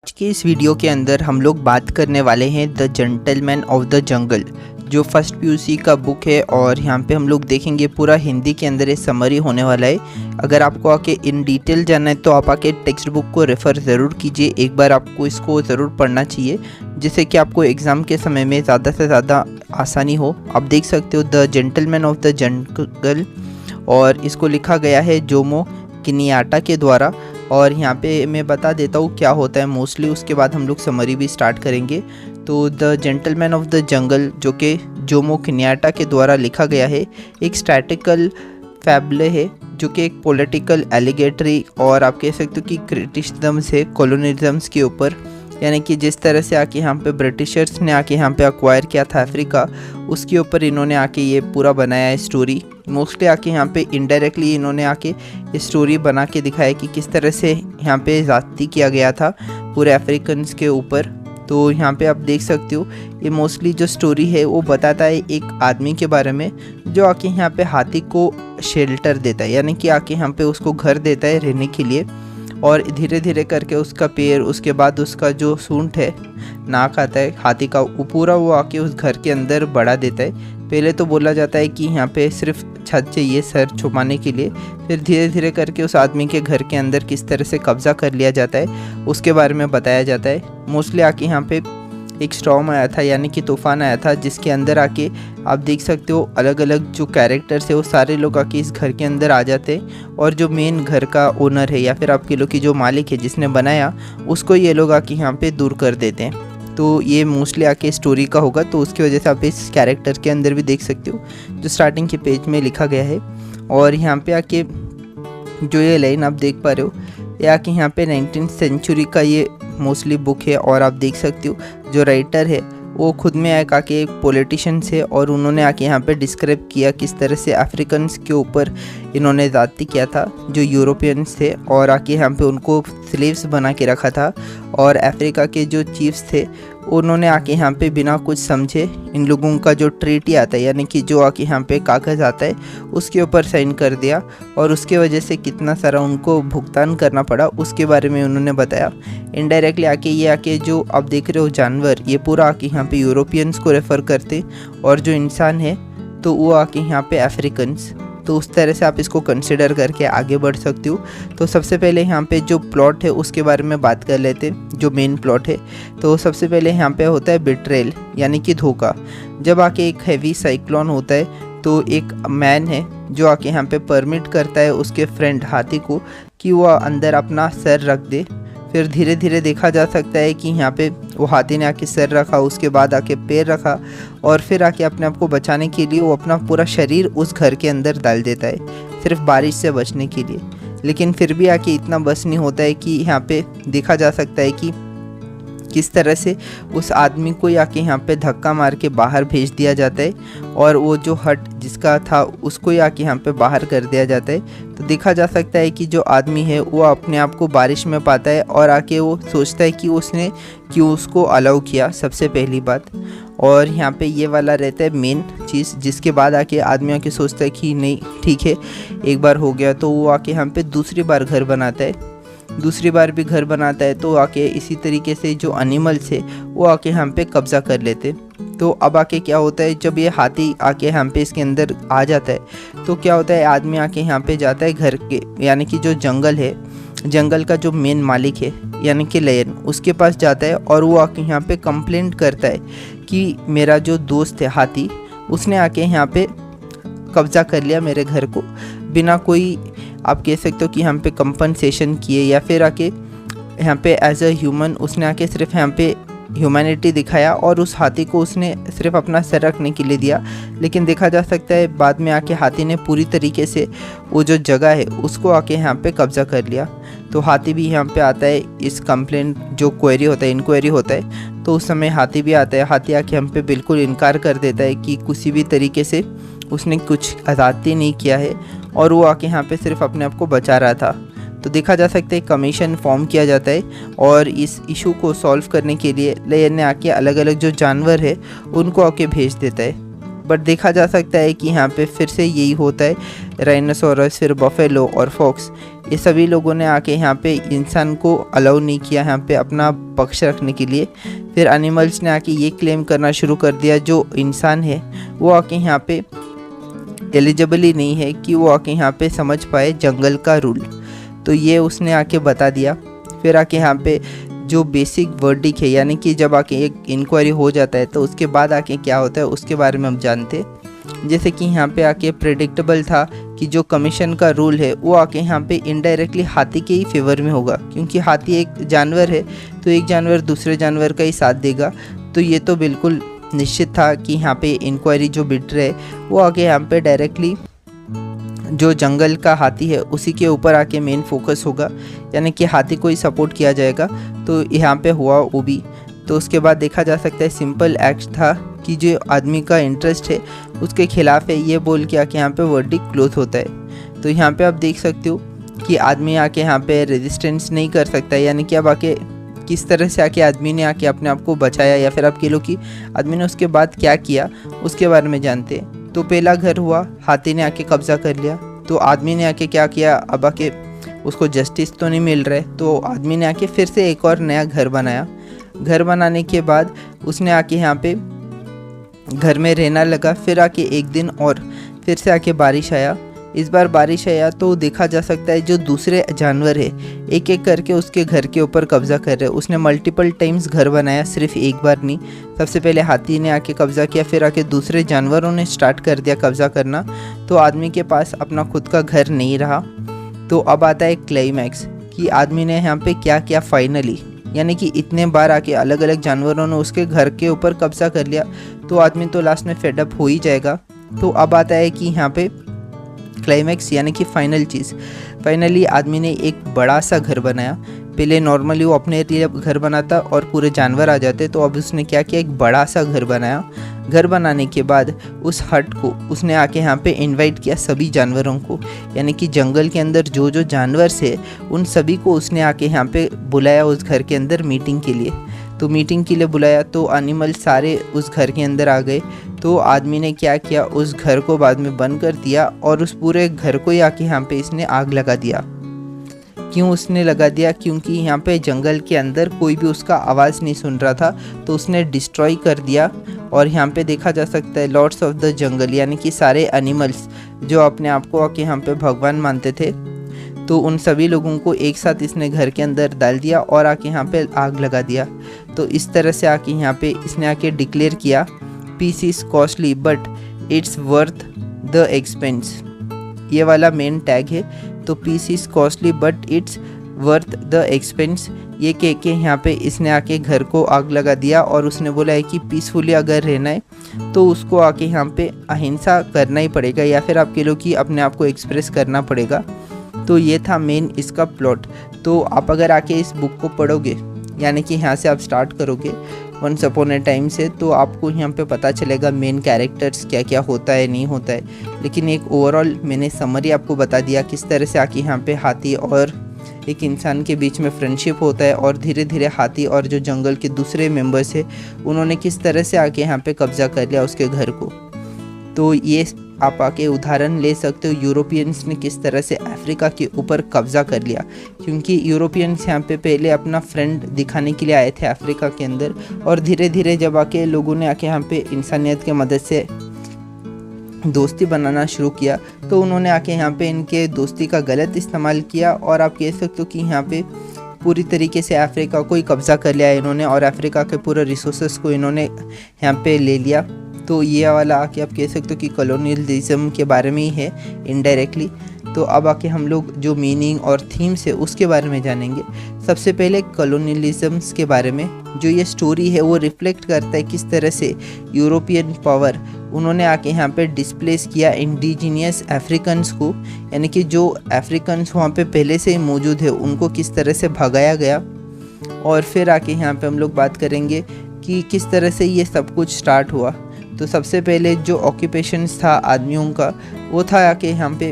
आज के इस वीडियो के अंदर हम लोग बात करने वाले हैं the gentleman of the jungle, जो फर्स्ट पीयूसी का बुक है। और यहाँ पे हम लोग देखेंगे पूरा हिंदी के अंदर ये समरी होने वाला है। अगर आपको आके इन डिटेल जानना है तो आप आके टेक्स्ट बुक को रेफ़र ज़रूर कीजिए। एक बार आपको इसको ज़रूर पढ़ना चाहिए, जिससे कि आपको एग्ज़ाम के समय में ज़्यादा से ज़्यादा आसानी हो। आप देख सकते हो the gentleman of the jungle, और इसको लिखा गया है जोमो किनियाटा के द्वारा। और यहाँ पे मैं बता देता हूँ क्या होता है मोस्टली, उसके बाद हम लोग समरी भी स्टार्ट करेंगे। तो the gentleman of the jungle, जो कि जोमो किनियाटा के द्वारा लिखा गया है, एक स्टैटिकल फैबले है, जो कि एक पॉलिटिकल एलिगेटरी और आप कह सकते हो कि क्रिटिसिज्म्स है कॉलोनिज्म्स के ऊपर। यानी कि जिस तरह से आके यहाँ पे ब्रिटिशर्स ने आके यहाँ पे अक्वायर किया था अफ्रीका, उसके ऊपर इन्होंने आके ये पूरा बनाया है स्टोरी। मोस्टली आके यहाँ पे इनडायरेक्टली इन्होंने आके ये स्टोरी बना के दिखाया कि किस तरह से यहाँ पे ज़्यादती किया गया था पूरे अफ्रीकन्स के ऊपर। तो यहाँ पे आप देख सकते हो ये मोस्टली जो स्टोरी है वो बताता है एक आदमी के बारे में, जो आके यहाँ पे हाथी को शेल्टर देता है, यानी कि आके यहाँ पे उसको घर देता है रहने के लिए। और धीरे धीरे करके उसका पैर, उसके बाद उसका जो सूंड है, नाक आता है हाथी का, वो पूरा वो आके उस घर के अंदर बढ़ा देता है। पहले तो बोला जाता है कि यहाँ पे सिर्फ छत चाहिए सर छुपाने के लिए, फिर धीरे धीरे करके उस आदमी के घर के अंदर किस तरह से कब्ज़ा कर लिया जाता है उसके बारे में बताया जाता है। मोस्टली आके यहाँ पे एक स्टॉर्म आया था, यानी कि तूफ़ान आया था, जिसके अंदर आके आप देख सकते हो अलग अलग जो कैरेक्टर्स है वो सारे लोग आके इस घर के अंदर आ जाते हैं। और जो मेन घर का ओनर है या फिर आपके लोग की जो मालिक है जिसने बनाया, उसको ये लोग आके यहाँ पे दूर कर देते हैं। तो ये मोस्टली आके स्टोरी का होगा, तो उसकी वजह से आप इस कैरेक्टर के अंदर भी देख सकते हो जो स्टार्टिंग के पेज में लिखा गया है। और यहाँ पे आके जो ये लाइन आप देख पा रहे हो, ये आके यहाँ पे 19th सेंचुरी का ये मोस्टली बुक है। और आप देख सकते हो जो राइटर है वो खुद में आके एक पॉलिटिशियन है, और उन्होंने आके यहाँ पे डिस्क्राइब किया किस तरह से अफ्रीकन्स के ऊपर इन्होंने ज़्यादती किया था, जो यूरोपियंस थे, और आके यहाँ पे उनको स्लेव्स बना के रखा था। और अफ्रीका के जो चीफ्स थे उन्होंने आके यहाँ पे बिना कुछ समझे इन लोगों का जो ट्रीटी आता है, यानी कि जो आके यहाँ पे कागज़ आता है, उसके ऊपर साइन कर दिया। और उसके वजह से कितना सारा उनको भुगतान करना पड़ा उसके बारे में उन्होंने बताया। इनडायरेक्टली आके ये आके जो आप देख रहे हो जानवर, ये पूरा आके यहाँ पे यूरोपियंस को रेफ़र करते, और जो इंसान है तो वो आके यहाँ पे अफ्रीकन्स। तो उस तरह से आप इसको कंसिडर करके आगे बढ़ सकते हो। तो सबसे पहले यहाँ पे जो प्लॉट है उसके बारे में बात कर लेते हैं, जो मेन प्लॉट है। तो सबसे पहले यहाँ पे होता है बिट्रेल, यानी कि धोखा। जब आके एक हैवी साइक्लोन होता है तो एक मैन है जो आके यहाँ पे परमिट करता है उसके फ्रेंड हाथी को कि वह अंदर अपना सर रख दे। फिर धीरे धीरे देखा जा सकता है कि यहाँ पे वो हाथी ने आके सर रखा, उसके बाद आके पैर रखा, और फिर आके अपने आप को बचाने के लिए वो अपना पूरा शरीर उस घर के अंदर डाल देता है, सिर्फ बारिश से बचने के लिए। लेकिन फिर भी आके इतना बस नहीं होता है कि यहाँ पे देखा जा सकता है कि किस तरह से उस आदमी को आके यहाँ पे धक्का मार के बाहर भेज दिया जाता है, और वो जो हट जिसका था उसको आके यहाँ पे बाहर कर दिया जाता है। तो देखा जा सकता है कि जो आदमी है वो अपने आप को बारिश में पाता है, और आके वो सोचता है कि उसने क्यों उसको अलाउ किया, सबसे पहली बात। और यहाँ पे ये वाला रहता है मेन चीज़, जिसके बाद आके आदमी आके सोचता है कि नहीं ठीक है एक बार हो गया, तो वो आके यहाँ पे दूसरी बार घर बनाता है। दूसरी बार भी घर बनाता है तो आके इसी तरीके से जो एनिमल्स है वो आके यहाँ पे कब्ज़ा कर लेते। तो अब आके क्या होता है, जब ये हाथी आके यहाँ पे इसके अंदर आ जाता है तो क्या होता है, आदमी आके यहाँ पे जाता है घर के, यानी कि जो जंगल है, जंगल का जो मेन मालिक है यानी कि लायन, उसके पास जाता है। और वो आके यहाँ पे कंप्लेंट करता है कि मेरा जो दोस्त है हाथी, उसने आके यहाँ पे कब्ज़ा कर लिया मेरे घर को बिना कोई, आप कह सकते हो कि यहाँ पे कंपनसेशन किए, या फिर आके यहाँ पे एज अ ह्यूमन उसने आके सिर्फ यहाँ पे ह्यूमैनिटी दिखाया, और उस हाथी को उसने सिर्फ अपना सर रखने के लिए दिया। लेकिन देखा जा सकता है बाद में आके हाथी ने पूरी तरीके से वो जो जगह है उसको आके यहाँ पे कब्ज़ा कर लिया। तो हाथी भी यहाँ पे आता है, इस कंप्लेंट जो क्वेरी होता है, इंक्वायरी होता है, तो उस समय हाथी भी आता है। हाथी आके हम पे बिल्कुल इनकार कर देता है कि किसी भी तरीके से उसने कुछ ज़्यादती नहीं किया है, और वो आके यहाँ पे सिर्फ अपने आप को बचा रहा था। तो देखा जा सकता है कमीशन फॉर्म किया जाता है, और इस इशू को सॉल्व करने के लिए लायन ने आके अलग अलग जो जानवर है उनको आके भेज देता है। बट देखा जा सकता है कि यहाँ पे फिर से यही होता है, राइनोसोरस, फिर बफेलो और फॉक्स, ये सभी लोगों ने आके यहाँ पे इंसान को अलाउ नहीं किया यहाँ पे अपना पक्ष रखने के लिए। फिर एनिमल्स ने आके ये क्लेम करना शुरू कर दिया जो इंसान है वो आके यहाँ पे एलिजिबल ही नहीं है कि वो आके यहाँ पे समझ पाए जंगल का रूल, तो ये उसने आके बता दिया। फिर आके यहाँ पे जो बेसिक वर्डिक है, यानी कि जब आके एक इंक्वायरी हो जाता है तो उसके बाद आके क्या होता है उसके बारे में हम जानते हैं। जैसे कि यहाँ पे आके प्रेडिक्टेबल था कि जो कमीशन का रूल है वो आके यहाँ पे इनडायरेक्टली हाथी के ही फेवर में होगा, क्योंकि हाथी एक जानवर है तो एक जानवर दूसरे जानवर का ही साथ देगा। तो ये तो बिल्कुल निश्चित था कि यहाँ पे इंक्वायरी जो बिट रहे वो आगे यहाँ पे डायरेक्टली जो जंगल का हाथी है उसी के ऊपर आके मेन फोकस होगा, यानी कि हाथी को ही सपोर्ट किया जाएगा। तो यहाँ पे हुआ वो भी। तो उसके बाद देखा जा सकता है सिंपल एक्ट था कि जो आदमी का इंटरेस्ट है उसके खिलाफ है, ये बोल के आके यहाँ पे वर्डिक्ट क्लोज होता है। तो यहाँ पे आप देख सकते हो कि आदमी आके यहाँ पे रेजिस्टेंस नहीं कर सकता, यानी कि अब आके किस तरह से आके आदमी ने आके अपने आप को बचाया, या फिर आप कह लो कि आदमी ने उसके बाद क्या किया उसके बारे में जानते हैं। तो पहला घर हुआ, हाथी ने आके कब्जा कर लिया। तो आदमी ने आके क्या किया, अब आके उसको जस्टिस तो नहीं मिल रहा है, तो आदमी ने आके फिर से एक और नया घर बनाया। घर बनाने के बाद उसने आके यहाँ पे घर में रहना लगा। फिर आके एक दिन और फिर से आके बारिश आया। इस बार बारिश आया तो देखा जा सकता है जो दूसरे जानवर है एक एक करके उसके घर के ऊपर कब्जा कर रहे हैं। उसने मल्टीपल टाइम्स घर बनाया, सिर्फ एक बार नहीं। सबसे पहले हाथी ने आके कब्जा किया, फिर आके दूसरे जानवरों ने स्टार्ट कर दिया कब्जा करना। तो आदमी के पास अपना खुद का घर नहीं रहा। तो अब आता है क्लाइमैक्स कि आदमी ने यहाँ पे क्या किया फाइनली, यानी कि इतने बार आके अलग अलग जानवरों ने उसके घर के ऊपर कब्जा कर लिया तो आदमी तो लास्ट में फेडअप हो ही जाएगा। तो अब आता है कि यहाँ पे क्लाइमैक्स, यानी कि फाइनल चीज़। फाइनली आदमी ने एक बड़ा सा घर बनाया। पहले नॉर्मली वो अपने लिए घर बनाता और पूरे जानवर आ जाते, तो अब उसने क्या किया, एक बड़ा सा घर बनाया। घर बनाने के बाद उस हट को उसने आके यहाँ पे इनवाइट किया सभी जानवरों को, यानी कि जंगल के अंदर जो जो जानवर थे उन सभी को उसने आके यहाँ पे बुलाया उस घर के अंदर मीटिंग के लिए। तो मीटिंग के लिए बुलाया तो एनिमल सारे उस घर के अंदर आ गए। तो आदमी ने क्या किया, उस घर को बाद में बंद कर दिया और उस पूरे घर को ही आके यहाँ पे इसने आग लगा दिया। क्यों उसने लगा दिया, क्योंकि यहाँ पे जंगल के अंदर कोई भी उसका आवाज़ नहीं सुन रहा था, तो उसने डिस्ट्रॉय कर दिया। और यहाँ पे देखा जा सकता है लॉर्ड्स ऑफ द जंगल, यानी कि सारे एनिमल्स जो अपने आप को आके यहाँ पे भगवान मानते थे, तो उन सभी लोगों को एक साथ इसने घर के अंदर डाल दिया और आके यहाँ पे आग लगा दिया। तो इस तरह से आके यहाँ पे इसने आके डिक्लेयर किया, peace is costly but it's worth the expense. ये वाला मेन टैग है। तो peace is costly but it's worth the expense, ये कह के यहाँ पे इसने आके घर को आग लगा दिया। और उसने बोला है कि पीसफुली अगर रहना है तो उसको आके यहाँ पे अहिंसा करना ही पड़ेगा, या फिर आप कह लो कि अपने आप को एक्सप्रेस करना पड़ेगा। तो ये था मेन इसका प्लॉट। तो आप अगर आके इस बुक को पढ़ोगे, यानी कि यहाँ से आप स्टार्ट करोगे वंस अपॉन ए टाइम से, तो आपको यहाँ पे पता चलेगा मेन कैरेक्टर्स क्या क्या होता है नहीं होता है। लेकिन एक ओवरऑल मैंने समरी आपको बता दिया किस तरह से आके यहाँ पे हाथी और एक इंसान के बीच में फ्रेंडशिप होता है, और धीरे धीरे हाथी और जो जंगल के दूसरे मेंबर्स है उन्होंने किस तरह से आके यहाँ पे कब्जा कर लिया उसके घर को। तो ये आप आके उदाहरण ले सकते हो यूरोपियंस ने किस तरह से अफ्रीका के ऊपर कब्जा कर लिया, क्योंकि यूरोपियंस यहाँ पे पहले अपना फ्रेंड दिखाने के लिए आए थे अफ्रीका के अंदर, और धीरे धीरे जब आके लोगों ने आके यहाँ पे इंसानियत के मदद से दोस्ती बनाना शुरू किया तो उन्होंने आके यहाँ पे इनके दोस्ती का गलत इस्तेमाल किया, और आप कह सकते हो कि यहाँ पे पूरी तरीके से अफ्रीका को ही कब्जा कर लिया इन्होंने, और अफ्रीका के पूरे रिसोर्सेस को इन्होंने यहाँ पे ले लिया। तो ये वाला आके आप कह सकते हो कि कॉलोनियलिज्म के बारे में ही है इनडायरेक्टली। तो अब आके हम लोग जो मीनिंग और थीम्स है उसके बारे में जानेंगे। सबसे पहले कॉलोनियलिज्म्स के बारे में जो ये स्टोरी है वो रिफ्लेक्ट करता है किस तरह से यूरोपियन पावर उन्होंने आके यहाँ पे डिस्प्लेस किया इंडिजीनियस अफ्रीकन्स को, यानी कि जो अफ्रीकन्स वहाँ पे पहले से ही मौजूद है उनको किस तरह से भगाया गया। और फिर आके यहाँ पे हम लोग बात करेंगे कि किस तरह से ये सब कुछ स्टार्ट हुआ। तो सबसे पहले जो ऑक्यूपेशंस था आदमियों का वो था आके यहाँ पे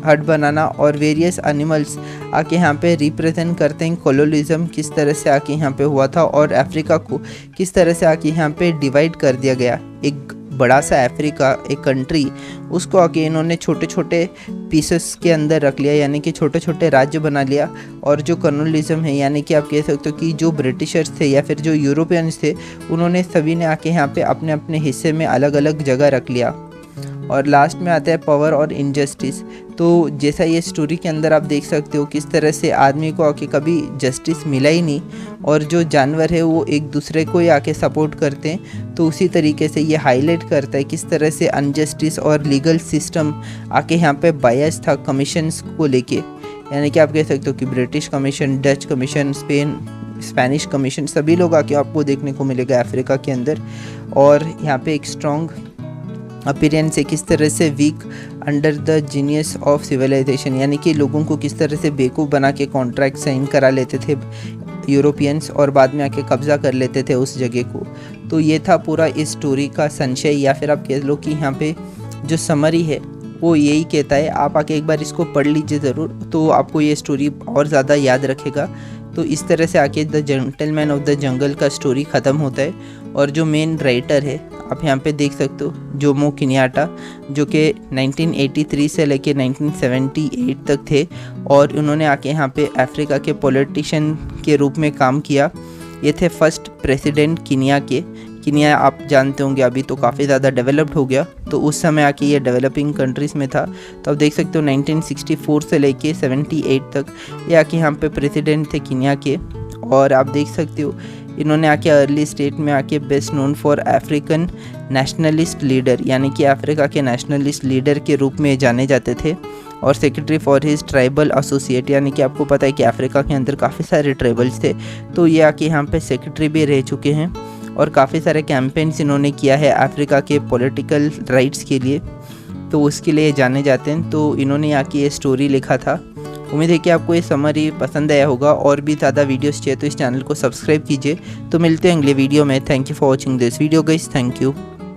हट बनाना, और वेरियस एनिमल्स आके यहाँ पे रिप्रेजेंट करते हैं कॉलोनियलिज्म किस तरह से आके यहाँ पे हुआ था, और अफ्रीका को किस तरह से आके यहाँ पे डिवाइड कर दिया गया। एक बड़ा सा अफ्रीका, एक कंट्री, उसको आके इन्होंने छोटे छोटे पीसेस के अंदर रख लिया, यानी कि छोटे छोटे राज्य बना लिया। और जो कॉलोनिज्म है, यानी कि आप कह सकते हो कि जो ब्रिटिशर्स थे या फिर जो यूरोपियंस थे, उन्होंने सभी ने आके यहाँ पे अपने अपने हिस्से में अलग अलग जगह रख लिया। और लास्ट में आता है पावर और इनजस्टिस। तो जैसा ये स्टोरी के अंदर आप देख सकते हो किस तरह से आदमी को आके कभी जस्टिस मिला ही नहीं, और जो जानवर है वो एक दूसरे को ही आके सपोर्ट करते हैं। तो उसी तरीके से ये हाईलाइट करता है किस तरह से अनजस्टिस और लीगल सिस्टम आके यहाँ पे बायस था कमीशंस को लेके। यानी कि आप कह सकते हो कि British commission, Dutch commission, Spanish commission, सभी लोग आके आपको देखने को मिलेगा अफ्रीका के अंदर। और यहाँ पे एक स्ट्रॉन्ग अपीयरेंस है किस तरह से weak under the genius of civilisation, यानी कि लोगों को किस तरह से बेवकूफ़ बना के कॉन्ट्रैक्ट साइन करा लेते थे यूरोपियंस, और बाद में आके कब्ज़ा कर लेते थे उस जगह को। तो ये था पूरा इस स्टोरी का संशय, या फिर आप कह लो कि यहाँ पे जो समरी है वो यही कहता है। आप आके एक बार इसको पढ़ लीजिए ज़रूर, तो आपको ये स्टोरी और ज़्यादा याद रखेगा। तो इस तरह से आके the gentleman of the jungle का स्टोरी ख़त्म होता है। और जो मेन राइटर है आप यहाँ पे देख सकते हो, जोमो केनियाट्टा, जो कि 1983 से लेके 1978 तक थे, और उन्होंने आके यहाँ पे अफ्रीका के पॉलिटिशियन के रूप में काम किया। ये थे फर्स्ट प्रेसिडेंट किनिया के। किनिया आप जानते होंगे अभी तो काफ़ी ज़्यादा डेवलप्ड हो गया, तो उस समय आके ये डेवलपिंग कंट्रीज़ में था। तो आप देख सकते हो 1964 से लेके 78 तक ये आके यहाँ पे प्रेसिडेंट थे किनिया के। और आप देख सकते हो इन्होंने आके अर्ली स्टेट में आके best known for African nationalist leader, यानी कि अफ्रीका के नेशनलिस्ट लीडर के रूप में जाने जाते थे। और secretary for his tribal associate, यानी कि आपको पता है कि अफ्रीका के अंदर काफ़ी सारे ट्राइबल्स थे, तो ये आके यहाँ पे सेक्रेटरी भी रह चुके हैं। और काफ़ी सारे कैंपेन्स इन्होंने किया है अफ्रीका के पॉलिटिकल राइट्स के लिए, तो उसके लिए जाने जाते हैं। तो इन्होंने आके ये स्टोरी लिखा था। उम्मीद है कि आपको ये समरी पसंद आया होगा। और भी ज़्यादा वीडियोस चाहिए तो इस चैनल को सब्सक्राइब कीजिए। तो मिलते हैं अगले वीडियो में। Thank you for watching this video guys, thank you.